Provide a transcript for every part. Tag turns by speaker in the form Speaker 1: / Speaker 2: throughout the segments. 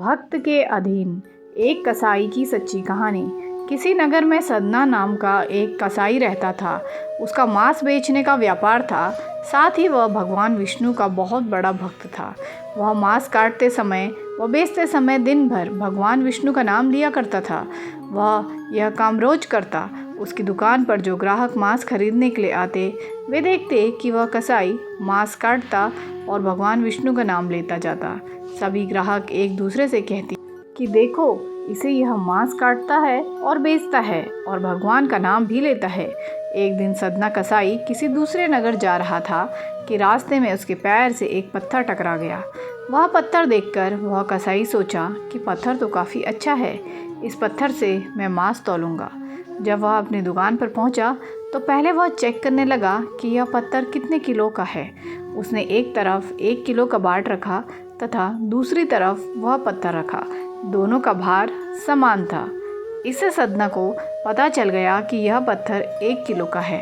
Speaker 1: भक्त के अधीन एक कसाई की सच्ची कहानी। किसी नगर में सदना नाम का एक कसाई रहता था। उसका मांस बेचने का व्यापार था। साथ ही वह भगवान विष्णु का बहुत बड़ा भक्त था। वह मांस काटते समय व बेचते समय दिन भर भगवान विष्णु का नाम लिया करता था। वह यह काम रोज करता। उसकी दुकान पर जो ग्राहक मांस खरीदने के लिए आते, वे देखते कि वह कसाई मांस काटता और भगवान विष्णु का नाम लेता जाता। सभी ग्राहक एक दूसरे से कहते कि देखो, इसे यह मांस काटता है और बेचता है और भगवान का नाम भी लेता है। एक दिन सदना कसाई किसी दूसरे नगर जा रहा था कि रास्ते में उसके पैर से एक पत्थर टकरा गया। वह पत्थर देखकर वह कसाई सोचा कि पत्थर तो काफ़ी अच्छा है, इस पत्थर से मैं मांस तौलूंगा। जब वह अपनी दुकान पर पहुंचा तो पहले वह चेक करने लगा कि यह पत्थर कितने किलो का है। उसने एक तरफ 1 किलो का बाट रखा तथा दूसरी तरफ वह पत्थर रखा। दोनों का भार समान था। इससे सदना को पता चल गया कि यह पत्थर 1 किलो का है।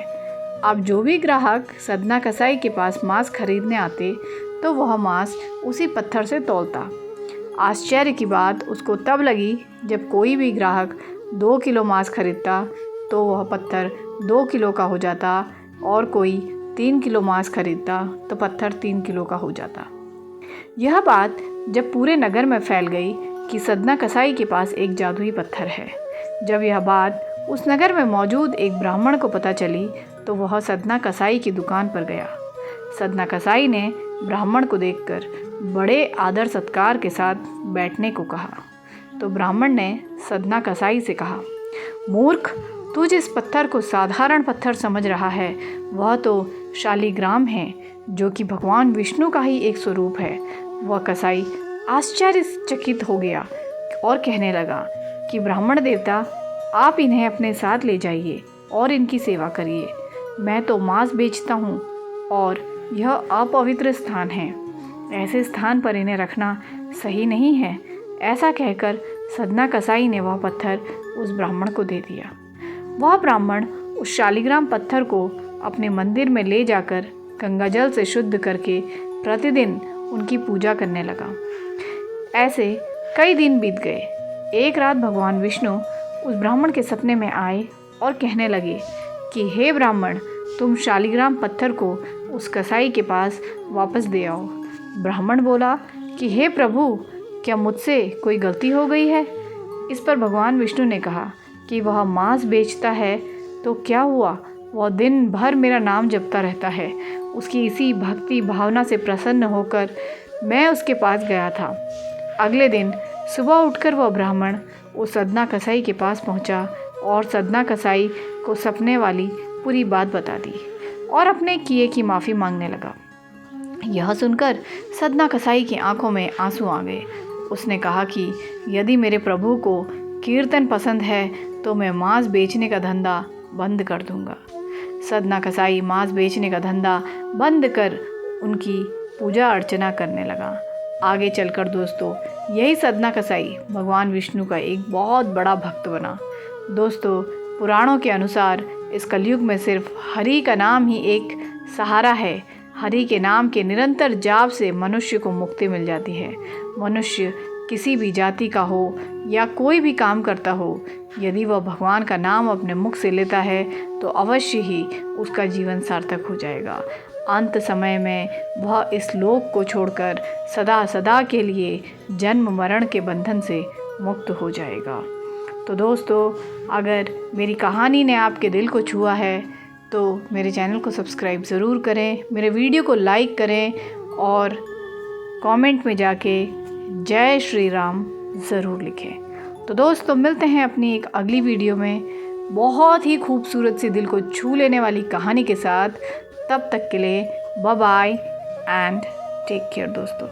Speaker 1: अब जो भी ग्राहक सदना कसाई के पास मांस खरीदने आते तो वह मांस उसी पत्थर से तौलता। आश्चर्य की बात उसको तब लगी जब कोई भी ग्राहक 2 किलो मांस खरीदता तो वह पत्थर 2 किलो का हो जाता और कोई 3 किलो मांस खरीदता तो पत्थर 3 किलो का हो जाता। यह बात जब पूरे नगर में फैल गई कि सदना कसाई के पास एक जादुई पत्थर है। जब यह बात उस नगर में मौजूद एक ब्राह्मण को पता चली तो वह सदना कसाई की दुकान पर गया। सदना कसाई ने ब्राह्मण को देखकर बड़े आदर सत्कार के साथ बैठने को कहा। तो ब्राह्मण ने सदना कसाई से कहा, मूर्ख, तू जिस पत्थर को साधारण पत्थर समझ रहा है वह तो शालिग्राम है, जो कि भगवान विष्णु का ही एक स्वरूप है। वह कसाई आश्चर्यचकित हो गया और कहने लगा कि ब्राह्मण देवता, आप इन्हें अपने साथ ले जाइए और इनकी सेवा करिए। मैं तो मांस बेचता हूँ और यह अपवित्र स्थान है। ऐसे स्थान पर इन्हें रखना सही नहीं है। ऐसा कहकर सदना कसाई ने वह पत्थर उस ब्राह्मण को दे दिया। वह ब्राह्मण उस शालिग्राम पत्थर को अपने मंदिर में ले जाकर गंगा जल से शुद्ध करके प्रतिदिन उनकी पूजा करने लगा। ऐसे कई दिन बीत गए। एक रात भगवान विष्णु उस ब्राह्मण के सपने में आए और कहने लगे कि हे ब्राह्मण, तुम शालिग्राम पत्थर को उस कसाई के पास वापस दे आओ। ब्राह्मण बोला कि हे प्रभु, क्या मुझसे कोई गलती हो गई है? इस पर भगवान विष्णु ने कहा कि वह मांस बेचता है तो क्या हुआ, वह दिन भर मेरा नाम जपता रहता है। उसकी इसी भक्ति भावना से प्रसन्न होकर मैं उसके पास गया था। अगले दिन सुबह उठकर वह ब्राह्मण उस सदना कसाई के पास पहुंचा और सदना कसाई को सपने वाली पूरी बात बता दी और अपने किए की माफ़ी मांगने लगा। यह सुनकर सदना कसाई की आंखों में आंसू आ गए। उसने कहा कि यदि मेरे प्रभु को कीर्तन पसंद है तो मैं मांस बेचने का धंधा बंद कर दूंगा। सदना कसाई मांस बेचने का धंधा बंद कर उनकी पूजा अर्चना करने लगा। आगे चलकर दोस्तों, यही सदना कसाई भगवान विष्णु का एक बहुत बड़ा भक्त बना। दोस्तों, पुराणों के अनुसार इस कलयुग में सिर्फ हरि का नाम ही एक सहारा है। हरि के नाम के निरंतर जाप से मनुष्य को मुक्ति मिल जाती है। मनुष्य किसी भी जाति का हो या कोई भी काम करता हो, यदि वह भगवान का नाम अपने मुख से लेता है तो अवश्य ही उसका जीवन सार्थक हो जाएगा। अंत समय में वह इस लोक को छोड़कर सदा सदा के लिए जन्म मरण के बंधन से मुक्त हो जाएगा। तो दोस्तों, अगर मेरी कहानी ने आपके दिल को छुआ है तो मेरे चैनल को सब्सक्राइब ज़रूर करें, मेरे वीडियो को लाइक करें और कमेंट में जाके जय श्री राम ज़रूर लिखें। तो दोस्तों, मिलते हैं अपनी एक अगली वीडियो में बहुत ही खूबसूरत सी दिल को छू लेने वाली कहानी के साथ। तब तक के लिए bye bye and take care दोस्तों।